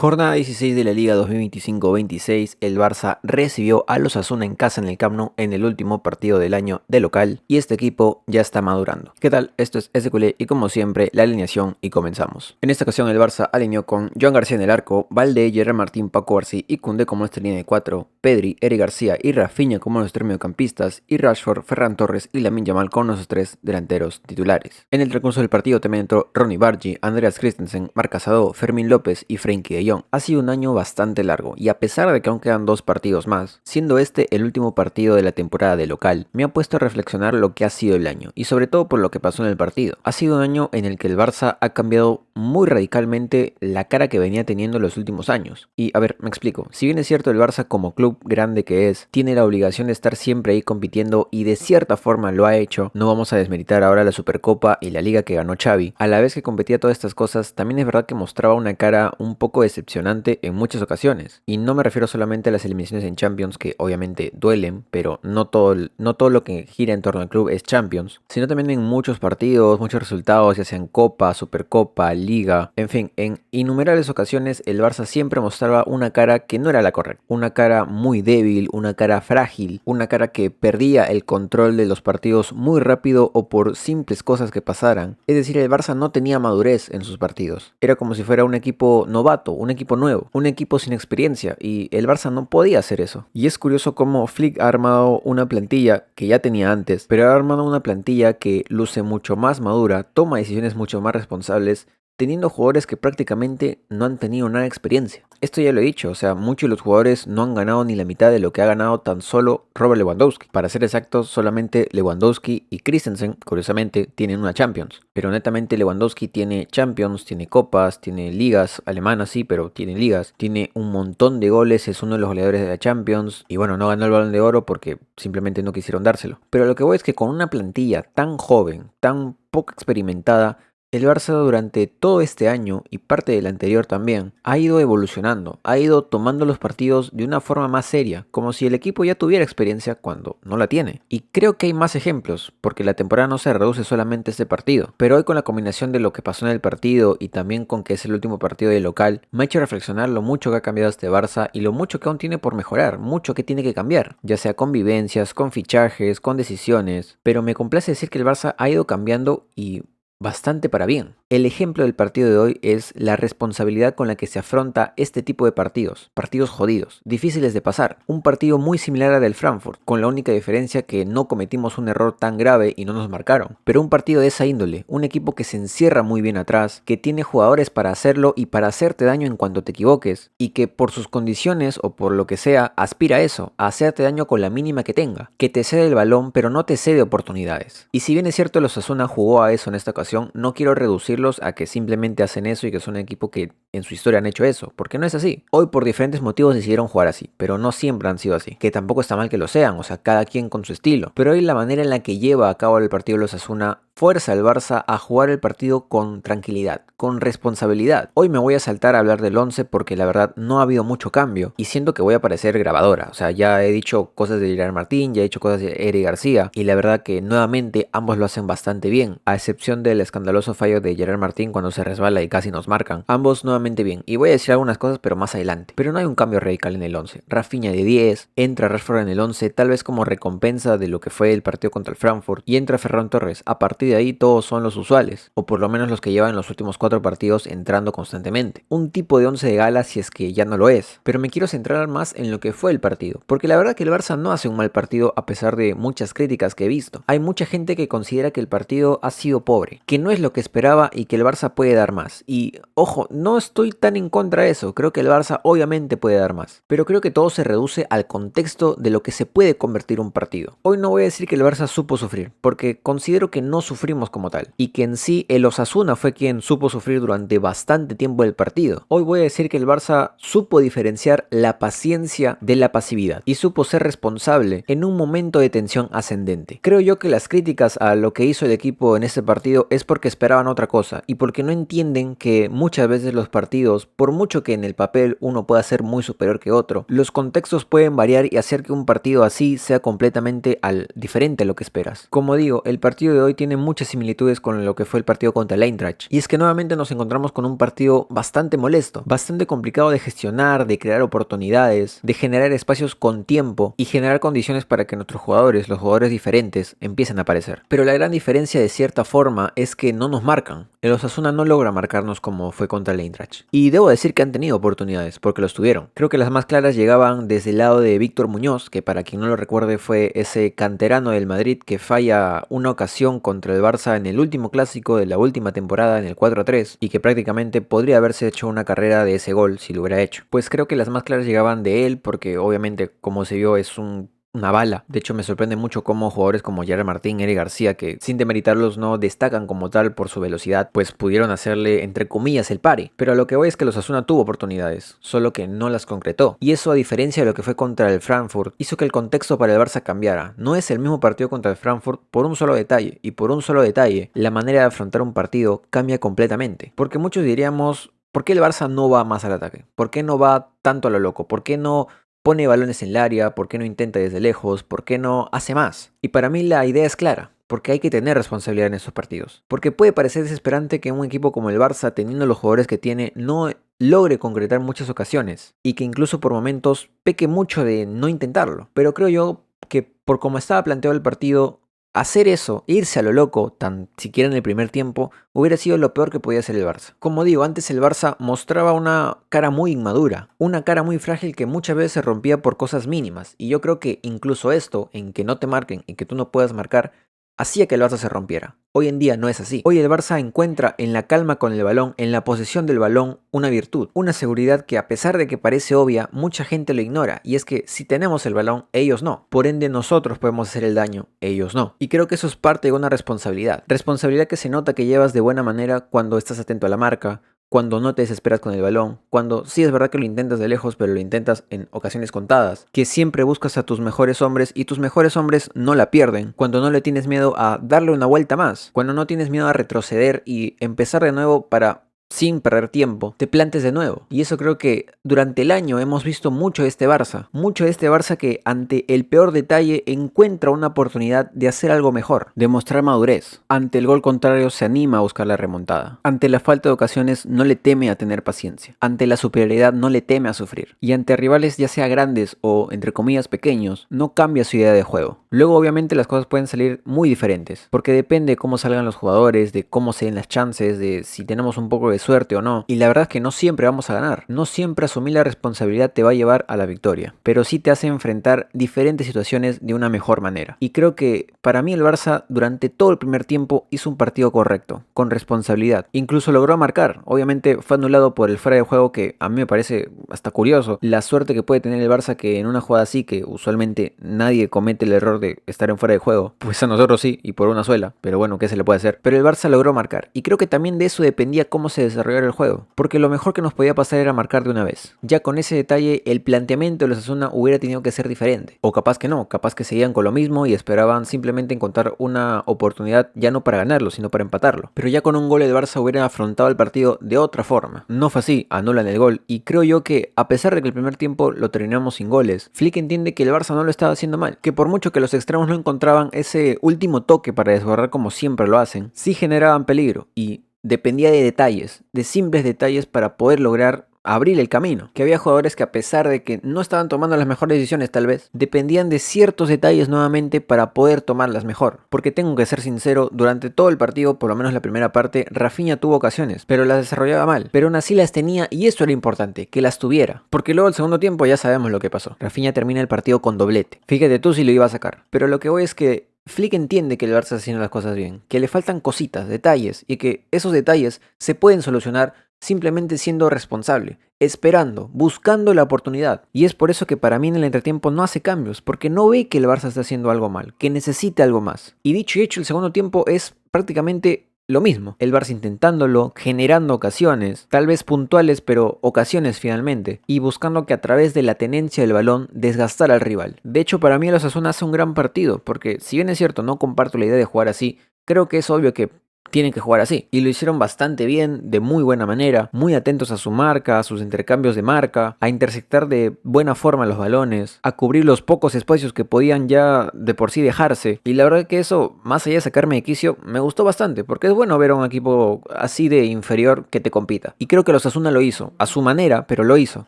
Jornada 16 de la Liga 2025-26, el Barça recibió a los Osasuna en casa en el Camp Nou en el último partido del año de local y este equipo ya está madurando. ¿Qué tal? Esto es SQL y como siempre la alineación y comenzamos. En esta ocasión el Barça alineó con Joan García en el arco, Valde, Gerard Martín, Paco García y Koundé como nuestra línea de 4, Pedri, Eric García y Rafinha como nuestros mediocampistas y Rashford, Ferran Torres y Lamine Yamal con nuestros tres delanteros titulares. En el transcurso del partido también entró Ronny Bargi, Andreas Christensen, Marc Casado, Fermín López y Frenkie de Jong. Ha sido un año bastante largo y a pesar de que aún quedan 2 partidos más, siendo este el último partido de la temporada de local, me ha puesto a reflexionar lo que ha sido el año y sobre todo por lo que pasó en el partido. Ha sido un año en el que el Barça ha cambiado muy radicalmente la cara que venía teniendo en los últimos años. Y a ver, me explico. Si bien es cierto el Barça como club grande que es, tiene la obligación de estar siempre ahí compitiendo y de cierta forma lo ha hecho, no vamos a desmeritar ahora la Supercopa y la Liga que ganó Xavi. A la vez que competía todas estas cosas, también es verdad que mostraba una cara un poco decepcionante en muchas ocasiones. Y no me refiero solamente a las eliminaciones en Champions, que obviamente duelen, pero no todo lo que gira en torno al club es Champions, sino también en muchos partidos, muchos resultados, ya sean Copa, Supercopa, Liga, en fin, en innumerables ocasiones el Barça siempre mostraba una cara que no era la correcta, una cara muy débil, una cara frágil, una cara que perdía el control de los partidos muy rápido o por simples cosas que pasaran. Es decir, el Barça no tenía madurez en sus partidos, era como si fuera un equipo novato, un equipo nuevo, un equipo sin experiencia, y el Barça no podía hacer eso. Y es curioso cómo Flick ha armado una plantilla que ya tenía antes, pero ha armado una plantilla que luce mucho más madura, toma decisiones mucho más responsables, teniendo jugadores que prácticamente no han tenido nada de experiencia. Esto ya lo he dicho, o sea, muchos de los jugadores no han ganado ni la mitad de lo que ha ganado tan solo Robert Lewandowski. Para ser exactos, solamente Lewandowski y Christensen, curiosamente, tienen una Champions. Pero netamente Lewandowski tiene Champions, tiene copas, tiene ligas alemanas, sí, pero tiene ligas. Tiene un montón de goles, es uno de los goleadores de la Champions. Y bueno, no ganó el Balón de Oro porque simplemente no quisieron dárselo. Pero lo que voy es que con una plantilla tan joven, tan poco experimentada, el Barça durante todo este año y parte del anterior también ha ido evolucionando, ha ido tomando los partidos de una forma más seria, como si el equipo ya tuviera experiencia cuando no la tiene. Y creo que hay más ejemplos, porque la temporada no se reduce solamente a este partido, pero hoy con la combinación de lo que pasó en el partido y también con que es el último partido de local, me ha hecho reflexionar lo mucho que ha cambiado este Barça y lo mucho que aún tiene por mejorar, mucho que tiene que cambiar, ya sea con vivencias, con fichajes, con decisiones, pero me complace decir que el Barça ha ido cambiando y bastante para bien. El ejemplo del partido de hoy es la responsabilidad con la que se afronta este tipo de partidos jodidos, difíciles de pasar. Un partido muy similar al del Frankfurt, con la única diferencia que no cometimos un error tan grave y no nos marcaron. Pero un partido de esa índole, un equipo que se encierra muy bien atrás, que tiene jugadores para hacerlo y para hacerte daño en cuanto te equivoques, y que por sus condiciones o por lo que sea, aspira a eso, a hacerte daño con la mínima que tenga, que te cede el balón pero no te cede oportunidades. Y si bien es cierto el Osasuna jugó a eso en esta ocasión, no quiero reducirlos a que simplemente hacen eso y que son un equipo que en su historia han hecho eso, porque no es así. Hoy por diferentes motivos decidieron jugar así, pero no siempre han sido así, que tampoco está mal que lo sean, o sea, cada quien con su estilo. Pero hoy la manera en la que lleva a cabo el partido de los Osasuna fuerza al Barça a jugar el partido con tranquilidad, con responsabilidad. Hoy me voy a saltar a hablar del 11 porque la verdad no ha habido mucho cambio y siento que voy a parecer grabadora. O sea, ya he dicho cosas de Gerard Martín, ya he dicho cosas de Eric García y la verdad que nuevamente ambos lo hacen bastante bien, a excepción del escandaloso fallo de Gerard Martín cuando se resbala y casi nos marcan. Ambos nuevamente bien. Y voy a decir algunas cosas pero más adelante. Pero no hay un cambio radical en el 11. Rafinha de 10, entra Rashford en el 11 tal vez como recompensa de lo que fue el partido contra el Frankfurt y entra Ferran Torres. A partir de ahí todos son los usuales, o por lo menos los que llevan los últimos 4 partidos entrando constantemente. Un tipo de 11 de gala si es que ya no lo es, pero me quiero centrar más en lo que fue el partido, porque la verdad que el Barça no hace un mal partido a pesar de muchas críticas que he visto. Hay mucha gente que considera que el partido ha sido pobre, que no es lo que esperaba y que el Barça puede dar más. Y ojo, no estoy tan en contra de eso, creo que el Barça obviamente puede dar más, pero creo que todo se reduce al contexto de lo que se puede convertir un partido. Hoy no voy a decir que el Barça supo sufrir, porque considero que no sufrimos como tal, y que en sí el Osasuna fue quien supo sufrir durante bastante tiempo el partido. Hoy voy a decir que el Barça supo diferenciar la paciencia de la pasividad y supo ser responsable en un momento de tensión ascendente. Creo yo que las críticas a lo que hizo el equipo en este partido es porque esperaban otra cosa y porque no entienden que muchas veces los partidos partidos, por mucho que en el papel uno pueda ser muy superior que otro, los contextos pueden variar y hacer que un partido así sea completamente diferente a lo que esperas. Como digo, el partido de hoy tiene muchas similitudes con lo que fue el partido contra el Eintracht, y es que nuevamente nos encontramos con un partido bastante molesto, bastante complicado de gestionar, de crear oportunidades, de generar espacios con tiempo y generar condiciones para que nuestros jugadores, los jugadores diferentes, empiecen a aparecer. Pero la gran diferencia de cierta forma es que no nos marcan. El Osasuna no logra marcarnos como fue contra el Eintracht. Y debo decir que han tenido oportunidades, porque los tuvieron. Creo que las más claras llegaban desde el lado de Víctor Muñoz, que para quien no lo recuerde fue ese canterano del Madrid que falla una ocasión contra el Barça en el último clásico de la última temporada en el 4-3 y que prácticamente podría haberse hecho una carrera de ese gol si lo hubiera hecho. Pues creo que las más claras llegaban de él porque obviamente, como se vio, es una bala. De hecho, me sorprende mucho cómo jugadores como Gerard Martín, Eric García, que sin demeritarlos no destacan como tal por su velocidad, pues pudieron hacerle entre comillas el pari. Pero a lo que voy es que los Osasuna tuvo oportunidades, solo que no las concretó. Y eso, a diferencia de lo que fue contra el Frankfurt, hizo que el contexto para el Barça cambiara. No es el mismo partido contra el Frankfurt por un solo detalle, y por un solo detalle, la manera de afrontar un partido cambia completamente. Porque muchos diríamos, ¿por qué el Barça no va más al ataque? ¿Por qué no va tanto a lo loco? ¿Por qué no pone balones en el área? ¿Por qué no intenta desde lejos? ¿Por qué no hace más? Y para mí la idea es clara, porque hay que tener responsabilidad en estos partidos. Porque puede parecer desesperante que un equipo como el Barça, teniendo los jugadores que tiene, no logre concretar muchas ocasiones y que incluso por momentos peque mucho de no intentarlo. Pero creo yo que por como estaba planteado el partido, hacer eso, irse a lo loco, tan siquiera en el primer tiempo, hubiera sido lo peor que podía hacer el Barça. Como digo, antes el Barça mostraba una cara muy inmadura, una cara muy frágil que muchas veces se rompía por cosas mínimas. Y yo creo que incluso esto, en que no te marquen y que tú no puedas marcar, hacía que el Barça se rompiera. Hoy en día no es así. Hoy el Barça encuentra en la calma con el balón, en la posesión del balón, una virtud, una seguridad que a pesar de que parece obvia, mucha gente lo ignora. Y es que si tenemos el balón, ellos no. Por ende nosotros podemos hacer el daño, ellos no. Y creo que eso es parte de una responsabilidad. Responsabilidad que se nota que llevas de buena manera cuando estás atento a la marca, cuando no te desesperas con el balón, cuando sí es verdad que lo intentas de lejos, pero lo intentas en ocasiones contadas, que siempre buscas a tus mejores hombres y tus mejores hombres no la pierden, cuando no le tienes miedo a darle una vuelta más, cuando no tienes miedo a retroceder y empezar de nuevo para, sin perder tiempo, te plantes de nuevo. Y eso creo que durante el año hemos visto mucho de este Barça que ante el peor detalle encuentra una oportunidad de hacer algo mejor, de mostrar madurez. Ante el gol contrario se anima a buscar la remontada. Ante la falta de ocasiones no le teme a tener paciencia. Ante la superioridad no le teme a sufrir. Y ante rivales ya sea grandes o entre comillas pequeños, no cambia su idea de juego. Luego obviamente las cosas pueden salir muy diferentes, porque depende de cómo salgan los jugadores, de cómo se den las chances, de si tenemos un poco de suerte o no. Y la verdad es que no siempre vamos a ganar. No siempre asumir la responsabilidad te va a llevar a la victoria, pero sí te hace enfrentar diferentes situaciones de una mejor manera. Y creo que para mí el Barça durante todo el primer tiempo hizo un partido correcto, con responsabilidad. Incluso logró marcar. Obviamente fue anulado por el fuera de juego, que a mí me parece hasta curioso. La suerte que puede tener el Barça que en una jugada así, que usualmente nadie comete el error de estar en fuera de juego, pues a nosotros sí, y por una sola. Pero bueno, ¿qué se le puede hacer? Pero el Barça logró marcar. Y creo que también de eso dependía cómo se desarrollar el juego, porque lo mejor que nos podía pasar era marcar de una vez. Ya con ese detalle el planteamiento de los Osasuna hubiera tenido que ser diferente, o capaz que no, capaz que seguían con lo mismo y esperaban simplemente encontrar una oportunidad ya no para ganarlo, sino para empatarlo. Pero ya con un gol el Barça hubiera afrontado el partido de otra forma. No fue así, anulan el gol, y creo yo que a pesar de que el primer tiempo lo terminamos sin goles, Flick entiende que el Barça no lo estaba haciendo mal, que por mucho que los extremos no encontraban ese último toque para desbordar como siempre lo hacen, sí generaban peligro, y dependía de detalles, de simples detalles para poder lograr abrir el camino. Que había jugadores que a pesar de que no estaban tomando las mejores decisiones tal vez, dependían de ciertos detalles nuevamente para poder tomarlas mejor. Porque tengo que ser sincero, durante todo el partido, por lo menos la primera parte, Rafinha tuvo ocasiones, pero las desarrollaba mal. Pero aún así las tenía y eso era importante, que las tuviera. Porque luego el segundo tiempo ya sabemos lo que pasó. Rafinha termina el partido con doblete. Fíjate tú si lo iba a sacar. Pero lo que voy es que Flick entiende que el Barça está haciendo las cosas bien, que le faltan cositas, detalles, y que esos detalles se pueden solucionar simplemente siendo responsable, esperando, buscando la oportunidad. Y es por eso que para mí en el entretiempo no hace cambios, porque no ve que el Barça está haciendo algo mal, que necesita algo más. Y dicho y hecho, el segundo tiempo es prácticamente lo mismo, el Barça intentándolo, generando ocasiones, tal vez puntuales, pero ocasiones finalmente, y buscando que a través de la tenencia del balón desgastar al rival. De hecho, para mí el Osasuna hace un gran partido, porque si bien es cierto, no comparto la idea de jugar así, creo que es obvio que tienen que jugar así. Y lo hicieron bastante bien, de muy buena manera, muy atentos a su marca, a sus intercambios de marca, a interceptar de buena forma los balones, a cubrir los pocos espacios que podían ya de por sí dejarse. Y la verdad que eso, más allá de sacarme de quicio, me gustó bastante, porque es bueno ver a un equipo así de inferior que te compita. Y creo que los Osasuna lo hizo, a su manera, pero lo hizo.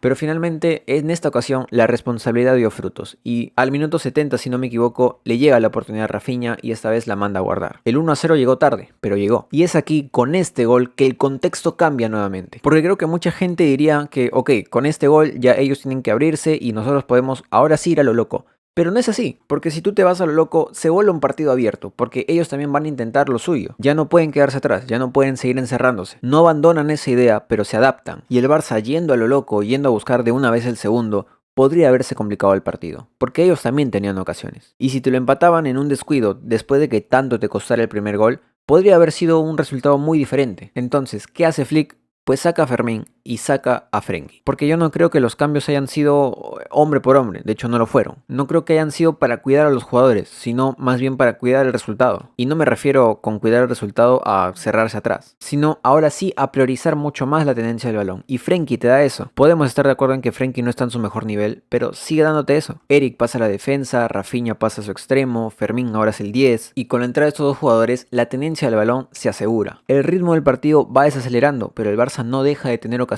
Pero finalmente, en esta ocasión, la responsabilidad dio frutos. Y al minuto 70, si no me equivoco, le llega la oportunidad a Rafinha y esta vez la manda a guardar. El 1-0 llegó tarde, pero llegó. Y es aquí, con este gol, que el contexto cambia nuevamente. Porque creo que mucha gente diría que, ok, con este gol ya ellos tienen que abrirse y nosotros podemos ahora sí ir a lo loco. Pero no es así, porque si tú te vas a lo loco, se vuelve un partido abierto, porque ellos también van a intentar lo suyo. Ya no pueden quedarse atrás, ya no pueden seguir encerrándose. No abandonan esa idea, pero se adaptan. Y el Barça yendo a lo loco, yendo a buscar de una vez el segundo, podría haberse complicado el partido, porque ellos también tenían ocasiones. Y si te lo empataban en un descuido después de que tanto te costara el primer gol, podría haber sido un resultado muy diferente. Entonces, ¿qué hace Flick? Pues saca a Fermín y saca a Frenkie. Porque yo no creo que los cambios hayan sido hombre por hombre, de hecho no lo fueron. No creo que hayan sido para cuidar a los jugadores, sino más bien para cuidar el resultado. Y no me refiero con cuidar el resultado a cerrarse atrás, sino ahora sí a priorizar mucho más la tenencia del balón. Y Frenkie te da eso. Podemos estar de acuerdo en que Frenkie no está en su mejor nivel, pero sigue dándote eso. Eric pasa a la defensa, Rafinha pasa a su extremo, Fermín ahora es el 10. Y con la entrada de estos dos jugadores, la tenencia del balón se asegura. El ritmo del partido va desacelerando, pero el Barça no deja de tener ocasiones.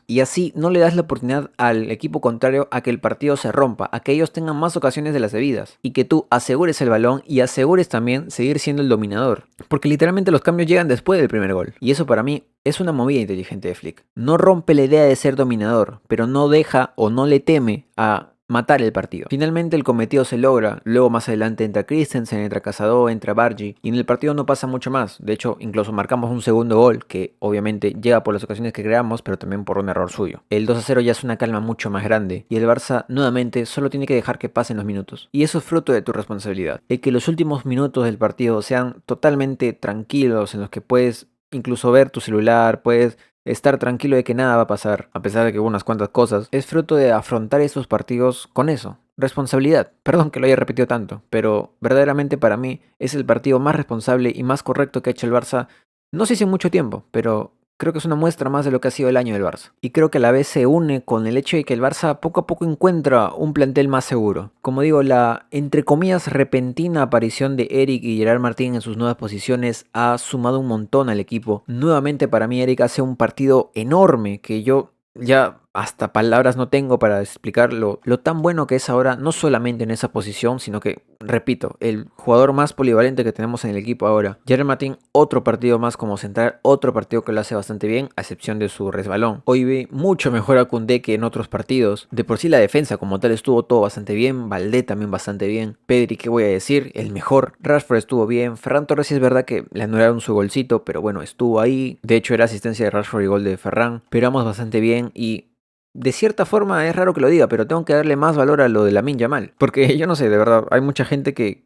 Y así no le das la oportunidad al equipo contrario a que el partido se rompa, a que ellos tengan más ocasiones de las debidas. Y que tú asegures el balón y asegures también seguir siendo el dominador. Porque literalmente los cambios llegan después del primer gol. Y eso para mí es una movida inteligente de Flick. No rompe la idea de ser dominador, pero no deja o no le teme a matar el partido. Finalmente el cometido se logra, luego más adelante entra Christensen, entra Casado, entra Bargi, y en el partido no pasa mucho más. De hecho, incluso marcamos un segundo gol, que obviamente llega por las ocasiones que creamos, pero también por un error suyo. El 2-0 ya es una calma mucho más grande, y el Barça nuevamente solo tiene que dejar que pasen los minutos. Y eso es fruto de tu responsabilidad. El que los últimos minutos del partido sean totalmente tranquilos, en los que puedes incluso ver tu celular, puedes estar tranquilo de que nada va a pasar, a pesar de que hubo unas cuantas cosas, es fruto de afrontar estos partidos con eso. Responsabilidad. Perdón que lo haya repetido tanto, pero verdaderamente para mí es el partido más responsable y más correcto que ha hecho el Barça, no sé si en mucho tiempo, pero creo que es una muestra más de lo que ha sido el año del Barça. Y creo que a la vez se une con el hecho de que el Barça poco a poco encuentra un plantel más seguro. Como digo, la entre comillas repentina aparición de Eric y Gerard Martín en sus nuevas posiciones ha sumado un montón al equipo. Nuevamente para mí Eric hace un partido enorme que yo ya hasta palabras no tengo para explicar lo tan bueno que es ahora, no solamente en esa posición, sino que, repito, el jugador más polivalente que tenemos en el equipo ahora. Gerard Martín, otro partido más como central, otro partido que lo hace bastante bien, a excepción de su resbalón. Hoy vi mucho mejor a Koundé que en otros partidos. De por sí la defensa como tal estuvo todo bastante bien, Valdé también bastante bien, Pedri, ¿qué voy a decir? El mejor. Rashford estuvo bien, Ferran Torres sí es verdad que le anularon su golcito, pero bueno, estuvo ahí. De hecho era asistencia de Rashford y gol de Ferran, pero vamos bastante bien y de cierta forma es raro que lo diga, pero tengo que darle más valor a lo de Lamine Yamal. Porque yo no sé, de verdad, hay mucha gente que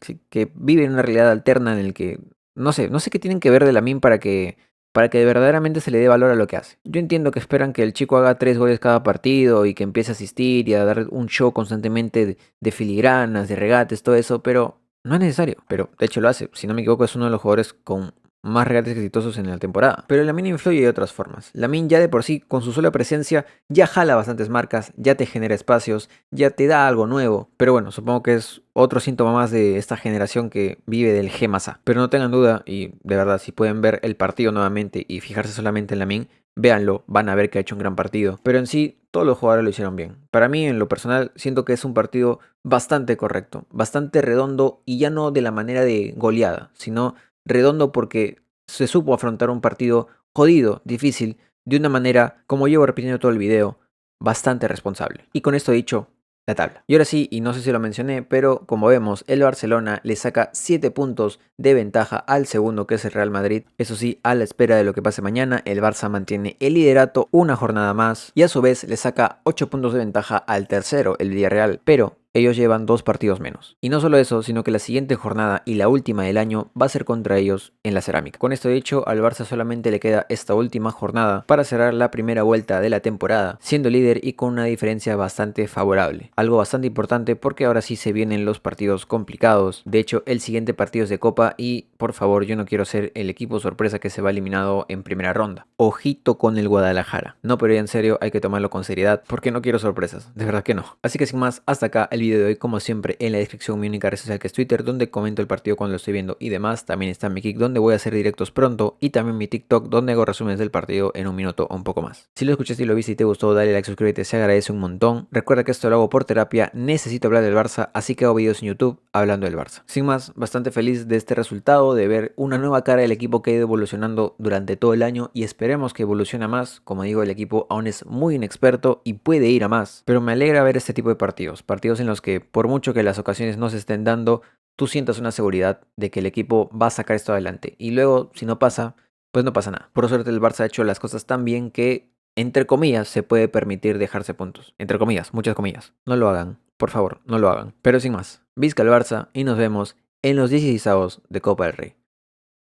vive en una realidad alterna en el que no sé qué tienen que ver de Lamine para que verdaderamente se le dé valor a lo que hace. Yo entiendo que esperan que el chico haga 3 goles cada partido y que empiece a asistir y a dar un show constantemente de filigranas, de regates, todo eso, pero no es necesario. Pero de hecho lo hace. Si no me equivoco, es uno de los jugadores con más regates exitosos en la temporada. Pero Lamine influye de otras formas. Lamine ya de por sí, con su sola presencia, ya jala bastantes marcas, ya te genera espacios, ya te da algo nuevo. Pero bueno, supongo que es otro síntoma más de esta generación que vive del G más A. Pero no tengan duda, y de verdad, si pueden ver el partido nuevamente y fijarse solamente en Lamine, véanlo, van a ver que ha hecho un gran partido. Pero en sí, todos los jugadores lo hicieron bien. Para mí, en lo personal, siento que es un partido bastante correcto, bastante redondo y ya no de la manera de goleada, sino redondo porque se supo afrontar un partido jodido, difícil, de una manera, como llevo repitiendo todo el video, bastante responsable. Y con esto dicho, la tabla. Y ahora sí, y no sé si lo mencioné, pero como vemos, el Barcelona le saca 7 puntos de ventaja al segundo, que es el Real Madrid. Eso sí, a la espera de lo que pase mañana, el Barça mantiene el liderato una jornada más y a su vez le saca 8 puntos de ventaja al tercero, el Villarreal. Pero ellos llevan 2 partidos menos. Y no solo eso, sino que la siguiente jornada y la última del año va a ser contra ellos en la Cerámica. Con esto dicho, al Barça solamente le queda esta última jornada para cerrar la primera vuelta de la temporada, siendo líder y con una diferencia bastante favorable. Algo bastante importante porque ahora sí se vienen los partidos complicados. De hecho, el siguiente partido es de Copa y, por favor, yo no quiero ser el equipo sorpresa que se va eliminado en primera ronda. Ojito con el Guadalajara. No, pero ya en serio hay que tomarlo con seriedad porque no quiero sorpresas, de verdad que no. Así que sin más, hasta acá el video de hoy. Como siempre, en la descripción mi única red social que es Twitter, donde comento el partido cuando lo estoy viendo y demás. También está mi Kick, donde voy a hacer directos pronto, y también mi TikTok, donde hago resúmenes del partido en un minuto o un poco más. Si lo escuchaste y lo viste y te gustó, dale like, suscríbete, se agradece un montón. Recuerda que esto lo hago por terapia, necesito hablar del Barça, así que hago videos en YouTube hablando del Barça. Sin más, bastante feliz de este resultado, de ver una nueva cara del equipo que ha ido evolucionando durante todo el año y esperemos que evolucione más. Como digo, el equipo aún es muy inexperto y puede ir a más, pero me alegra ver este tipo de partidos en los que por mucho que las ocasiones no se estén dando, tú sientas una seguridad de que el equipo va a sacar esto adelante. Y luego, si no pasa, pues no pasa nada. Por suerte el Barça ha hecho las cosas tan bien que, entre comillas, se puede permitir dejarse puntos. Entre comillas, muchas comillas. No lo hagan, por favor, no lo hagan. Pero sin más, visca el Barça y nos vemos en los 16avos de Copa del Rey.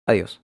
Adiós.